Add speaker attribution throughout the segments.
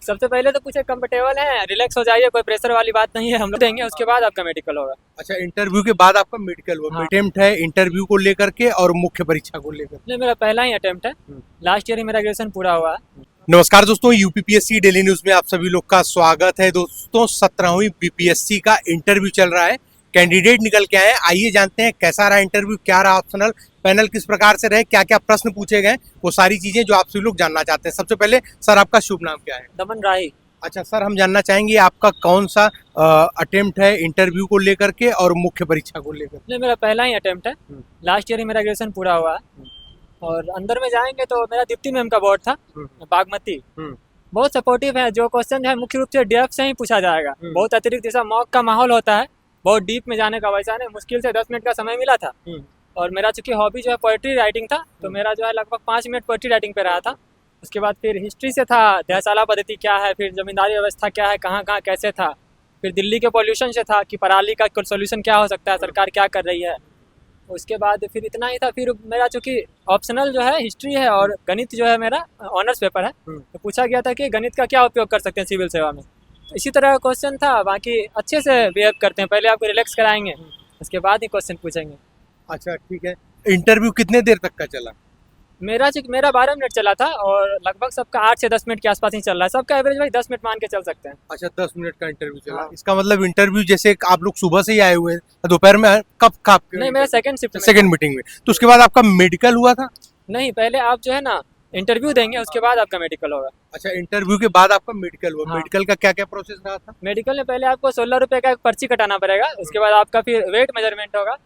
Speaker 1: सबसे पहले तो पूछे कंफर्टेबल है, रिलैक्स हो जाइए, कोई प्रेशर वाली बात नहीं है, हम लोग देंगे, उसके बाद आपका मेडिकल होगा।
Speaker 2: अच्छा, इंटरव्यू के बाद आपका मेडिकल हुआ।
Speaker 1: हाँ।
Speaker 2: अटेम्प्ट है इंटरव्यू को लेकर के और मुख्य परीक्षा को लेकर।
Speaker 1: नहीं, मेरा पहला ही अटेम्प्ट है, लास्ट ईयर ही मेरा ग्रेजुएशन पूरा हुआ है।
Speaker 2: नमस्कार दोस्तों, यूपीपीएससी डेली न्यूज में आप सभी लोग का स्वागत है। दोस्तों 17वीं बीपीएससी का इंटरव्यू चल रहा है, कैंडिडेट निकल के आए। आइए जानते हैं कैसा रहा इंटरव्यू, क्या रहा ऑप्शनल, पैनल किस प्रकार से रहे, क्या क्या प्रश्न पूछे गए, वो सारी चीजें जो आप सभी लोग जानना चाहते हैं। सबसे पहले सर, आपका शुभ नाम क्या है?
Speaker 1: दमन राही।
Speaker 2: अच्छा सर, हम जानना चाहेंगे आपका कौन सा अटेम्प्ट है इंटरव्यू को लेकर के और मुख्य परीक्षा को लेकर?
Speaker 1: नहीं, मेरा पहला ही अटेम्प्ट है, लास्ट ईयर ही मेरा ग्रेजुएशन पूरा हुआ है। और अंदर में जाएंगे तो मेरा दीप्ति मैम का बोर्ड था, बागमती। बहुत सपोर्टिव है, जो क्वेश्चन है मुख्य रूप से डीएफ से ही पूछा जाएगा। बहुत अतिरिक्त जैसा मॉक का माहौल होता है, बहुत डीप में जाने का वैसा नहीं। मुश्किल से 10 मिनट का समय मिला था। और मेरा चूंकि हॉबी जो है पोएट्री राइटिंग था, तो मेरा जो है लगभग 5 मिनट पोएट्री राइटिंग पे रहा था। उसके बाद फिर हिस्ट्री से था, देहसाला पद्धति क्या है, फिर जमींदारी व्यवस्था क्या है, कहाँ कहाँ कैसे था। फिर दिल्ली के पॉल्यूशन से था कि पराली का सोल्यूशन क्या हो सकता है, सरकार क्या कर रही है। उसके बाद फिर इतना ही था। फिर मेरा चूंकि ऑप्शनल जो है हिस्ट्री है और गणित जो है मेरा ऑनर्स पेपर है, तो पूछा गया था कि गणित का क्या उपयोग कर सकते हैं सिविल सेवा में। तो इसी तरह का क्वेश्चन था। बाकी अच्छे से बिहेव करते हैं, पहले आपको रिलैक्स कराएंगे, उसके बाद ही क्वेश्चन पूछेंगे।
Speaker 2: अच्छा ठीक है। इंटरव्यू कितने देर तक का चला?
Speaker 1: मेरा 12 मिनट चला था और लगभग सबका 8 से 10 मिनट के आसपास ही चल रहा है। सबका एवरेज भाई 10 मिनट मान के चल सकते हैं।
Speaker 2: अच्छा, 10 मिनट का इंटरव्यू चला।
Speaker 1: हाँ।
Speaker 2: इसका मतलब इंटरव्यू जैसे आप लोग सुबह से ही आए हुए हैं, दोपहर में कब
Speaker 1: नहीं, मेरा सेकंड शिफ्ट में
Speaker 2: सेकंड मीटिंग में, तो उसके बाद आपका मेडिकल हुआ था?
Speaker 1: नहीं, पहले आप जो है ना इंटरव्यू देंगे, उसके बाद आपका मेडिकल होगा।
Speaker 2: अच्छा, इंटरव्यू के बाद आपका मेडिकल हुआ।
Speaker 1: हाँ।
Speaker 2: मेडिकल का क्या क्या प्रोसेस रहा था?
Speaker 1: मेडिकल में पहले आपको 16 रुपये का एक पर्ची कटाना पड़ेगा। उसके बाद आपका फिर वेट मेजरमेंट होगा,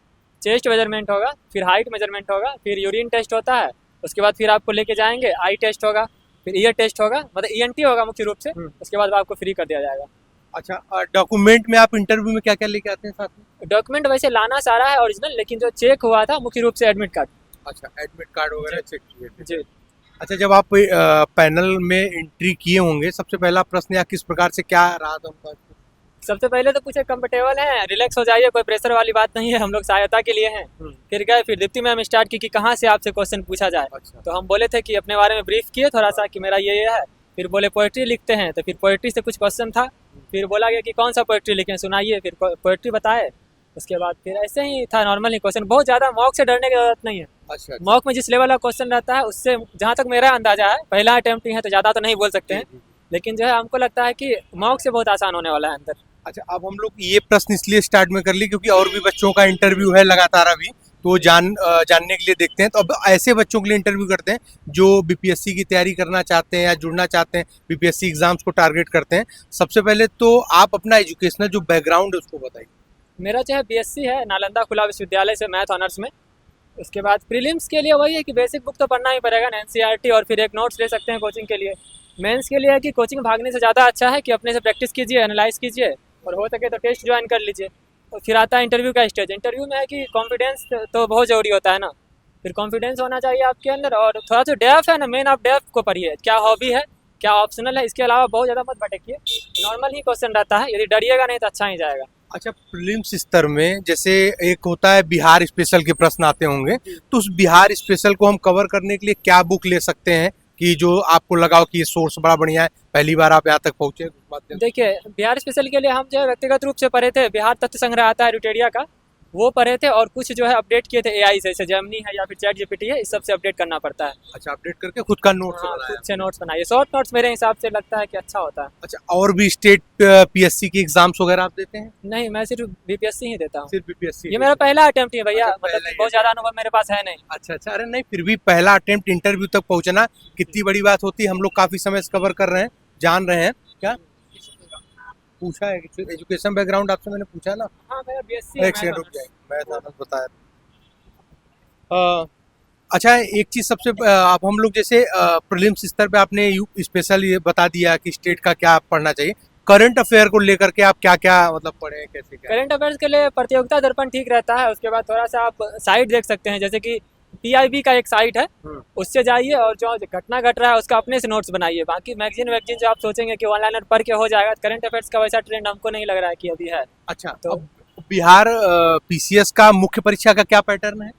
Speaker 1: चेस्ट मेजरमेंट होगा, फिर हाइट मेजरमेंट होगा, फिर यूरिन टेस्ट होता है। उसके बाद फिर आपको लेके जाएंगे, आई टेस्ट होगा, फिर ईयर टेस्ट होगा, मतलब ईएनटी होगा मुख्य रूप से। उसके बाद आपको फ्री कर दिया जाएगा।
Speaker 2: अच्छा, डॉक्यूमेंट में आप इंटरव्यू में क्या क्या लेके आते हैं साथ में?
Speaker 1: डॉक्यूमेंट वैसे लाना सारा है ओरिजिनल, लेकिन जो चेक हुआ था मुख्य रूप से एडमिट कार्ड।
Speaker 2: अच्छा, एडमिट कार्ड वगैरह चेक किए थे?
Speaker 1: जी।
Speaker 2: अच्छा, जब आप पैनल में एंट्री किए होंगे, सबसे पहला प्रश्न या किस प्रकार से क्या रहा था उनका?
Speaker 1: सबसे पहले तो पूछे कंफर्टेबल है, रिलैक्स हो जाइए, कोई प्रेशर वाली बात नहीं है, हम लोग सहायता के लिए हैं। फिर गए, फिर दीप्ति मैम स्टार्ट की कि कहाँ से आपसे क्वेश्चन पूछा जाए।
Speaker 2: अच्छा।
Speaker 1: तो हम बोले थे कि अपने बारे में ब्रीफ किए थोड़ा सा कि मेरा ये है। फिर बोले पोएट्री लिखते हैं, तो फिर पोएट्री से कुछ क्वेश्चन था। फिर बोला गया कि कौन सा पोएट्री लिखें, सुनाइए, फिर पोएट्री बताए। उसके बाद फिर ऐसे ही था, नॉर्मल ही क्वेश्चन, बहुत ज़्यादा मॉक से डरने की जरूरत नहीं है।
Speaker 2: अच्छा।
Speaker 1: मॉक में जिस लेवल का क्वेश्चन रहता है, उससे जहाँ तक मेरा अंदाजा है, पहला अटेम्प्ट ही है तो ज़्यादा तो नहीं बोल सकते हैं, लेकिन जो है हमको लगता है कि मॉक से बहुत आसान होने वाला है अंदर।
Speaker 2: अच्छा, अब हम लोग ये प्रश्न इसलिए स्टार्ट में कर ली क्योंकि और भी बच्चों का इंटरव्यू है लगातार अभी, तो वो जानने के लिए देखते हैं। तो अब ऐसे बच्चों के लिए इंटरव्यू करते हैं जो बीपीएससी की तैयारी करना चाहते हैं या जुड़ना चाहते हैं, बीपीएससी एग्जाम्स को टारगेट करते हैं। सबसे पहले तो आप अपना एजुकेशनल जो बैकग्राउंड है उसको बताइए।
Speaker 1: मेरा जो है बीएससी है नालंदा खुला विश्वविद्यालय से, मैथ ऑनर्स में। उसके बाद प्रीलिम्स के लिए वही है कि बेसिक बुक तो पढ़ना ही पड़ेगा ना, एनसीईआरटी, और फिर एक नोट्स ले सकते हैं कोचिंग के लिए। मेंस के लिए है कि कोचिंग भागने से ज़्यादा अच्छा है कि अपने से प्रैक्टिस कीजिए, एनालाइज कीजिए, और हो सके तो टेस्ट ज्वाइन कर लीजिए। और फिर आता है इंटरव्यू का स्टेज। इंटरव्यू में है कि कॉन्फिडेंस तो बहुत ज़रूरी होता है ना, फिर कॉन्फिडेंस होना चाहिए आपके अंदर, और थोड़ा सा डेफ है ना, मेन ऑफ डेफ को पढ़िए, क्या हॉबी है, क्या ऑप्शनल है। इसके अलावा बहुत ज़्यादा मत भटकिए, नॉर्मल ही क्वेश्चन रहता है, यदि डरिएगा नहीं तो अच्छा ही जाएगा।
Speaker 2: अच्छा, प्रीलिम्स स्तर में जैसे एक होता है बिहार स्पेशल के प्रश्न आते होंगे, तो उस बिहार स्पेशल को हम कवर करने के लिए क्या बुक ले सकते हैं कि जो आपको लगाओ कि ये सोर्स बड़ा बढ़िया है, पहली बार आप यहाँ तक पहुंचे?
Speaker 1: देखिए, बिहार स्पेशल के लिए हम जो है व्यक्तिगत रूप से पढ़े थे, बिहार तथ्य संग्रह आता है रुटेरिया का, वो पढ़े थे, और कुछ जो है अपडेट किए थे एआई से, जैसे जेमिनी है या फिर चैट जीपीटी है, इस सब से अपडेट करना पड़ता है।
Speaker 2: अच्छा, अपडेट करके खुद का नोट्स
Speaker 1: हाँ,
Speaker 2: बनाया?
Speaker 1: खुद से नोट्स बनाइए, शॉर्ट नोट्स मेरे हिसाब से लगता है कि अच्छा होता है।
Speaker 2: अच्छा, और भी स्टेट पीएससी की एग्जाम्स वगैरह आप देते हैं?
Speaker 1: नहीं, मैं सिर्फ बीपीएससी ही देता हूँ।
Speaker 2: सिर्फ बीपीएससी?
Speaker 1: ये मेरा पहला अटेम्प्ट है भैया,
Speaker 2: अच्छा,
Speaker 1: मतलब
Speaker 2: पहला ही
Speaker 1: बहुत ज़्यादा अनुभव मेरे पास है नहीं।
Speaker 2: अच्छा अच्छा, अरे नहीं, फिर भी पहला अटेम्प्ट इंटरव्यू तक पहुंचना कितनी बड़ी बात होती है। हम लोग काफी समय से कवर कर रहे हैं, जान रहे हैं। क्या पूछा है? एजुकेशन बैकग्राउंड आपसे मैंने पूछा ना।
Speaker 1: हाँ, मेरा बीएससी
Speaker 2: एक सेकंड रुक जाए, मैं बताया। अच्छा, एक चीज सबसे आप हम लोग जैसे प्रीलिम्स स्तर पे आपने स्पेशल ये बता दिया कि स्टेट का क्या पढ़ना चाहिए। करंट अफेयर को लेकर के आप क्या क्या मतलब पढ़े हैं, कैसे क्या?
Speaker 1: करंट अफेयर्स के लिए प्रतियोगिता दर्पण ठीक रहता है। उसके बाद थोड़ा सा आप साइट देख सकते हैं, जैसे कि पीआईबी का एक साइट है, उससे जाइए और जो घटना घट रहा है उसका अपने से नोट्स बनाइए। बाकी मैगजीन वैगजीन जो आप सोचेंगे कि ऑनलाइन पढ़ के हो जाएगा, करंट अफेयर्स का वैसा ट्रेंड हमको नहीं लग रहा है कि अभी है।
Speaker 2: अच्छा,
Speaker 1: तो
Speaker 2: अब बिहार पीसीएस का मुख्य परीक्षा का क्या पैटर्न है?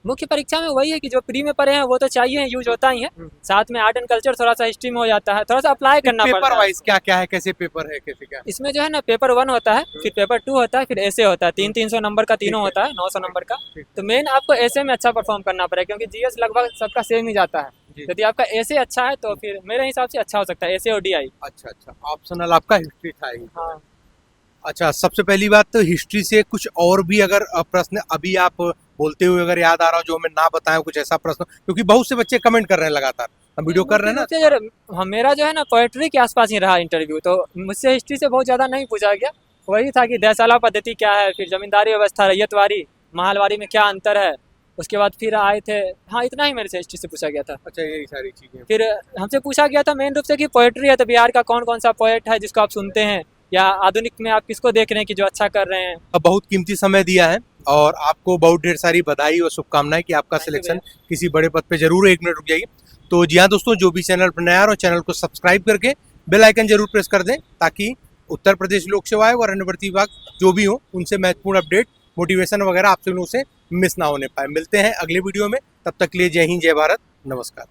Speaker 1: मुख्य परीक्षा में वही है कि जो प्री में पढ़े हैं वो तो चाहिए, यूज होता ही है, साथ में आर्ट एंड कल्चर थोड़ा सा हिस्ट्री में हो जाता है, थोड़ा सा अप्लाई करना पड़ता
Speaker 2: पेपर
Speaker 1: है।
Speaker 2: वाइज क्या क्या है, कैसे पेपर है, कैसे क्या है?
Speaker 1: इसमें जो है ना पेपर 1 होता है, फिर पेपर 2 होता है, फिर ऐसे होता है, 300 नंबर का तीनों होता है, 900 नंबर का। तो मेन आपको ऐसे में अच्छा परफॉर्म करना पड़ेगा, क्योंकि जीएस लगभग सबका सेम ही जाता है। यदि आपका ऐसे अच्छा है तो फिर मेरे हिसाब से अच्छा हो सकता है, ऐसे और डीआई।
Speaker 2: अच्छा अच्छा, ऑप्शनल आपका हिस्ट्री था ही।
Speaker 1: हाँ
Speaker 2: अच्छा, सबसे पहली बात तो हिस्ट्री से कुछ और भी अगर प्रश्न अभी आप बोलते हुए अगर याद आ रहा हो जो हमें ना बताएं, कुछ ऐसा प्रश्न, क्योंकि बहुत से बच्चे कमेंट कर रहे हैं लगातार, हम वीडियो कर रहे हैं ना।
Speaker 1: मुख्य रूप से यार, मेरा जो है ना पोएट्री के आसपास ही रहा इंटरव्यू, तो मुझसे हिस्ट्री से बहुत ज़्यादा नहीं पूछा गया। वही था कि देसाला पद्धति क्या है, फिर जमींदारी व्यवस्था, रैयतवारी, महलवारी में क्या अंतर है, उसके बाद फिर आए थे। हाँ, इतना ही मेरे से हिस्ट्री से पूछा गया था।
Speaker 2: अच्छा, यही सारी चीजें।
Speaker 1: फिर हमसे पूछा गया था मेन रूप से कि पोएट्री है तो बिहार का कौन कौन सा पोएट है जिसको आप सुनते हैं, या आधुनिक में आप किसको देख रहे हैं कि जो अच्छा कर रहे हैं।
Speaker 2: अब बहुत कीमती समय दिया है और आपको बहुत ढेर सारी बधाई और शुभकामनाएं कि आपका
Speaker 1: Thank you
Speaker 2: सिलेक्शन किसी बड़े पद पे जरूर। 1 मिनट रुक जाइए। तो जी हाँ दोस्तों, जो भी चैनल पर नया और चैनल को सब्सक्राइब करके बेल आइकन जरूर प्रेस कर दें, ताकि उत्तर प्रदेश लोक सेवा आयोग और अन्य भर्ती विभाग जो भी हो उनसे महत्वपूर्ण अपडेट, मोटिवेशन वगैरह आप लोगों से मिस ना होने पाए। मिलते हैं अगले वीडियो में, तब तक के लिए जय हिंद, जय भारत, नमस्कार।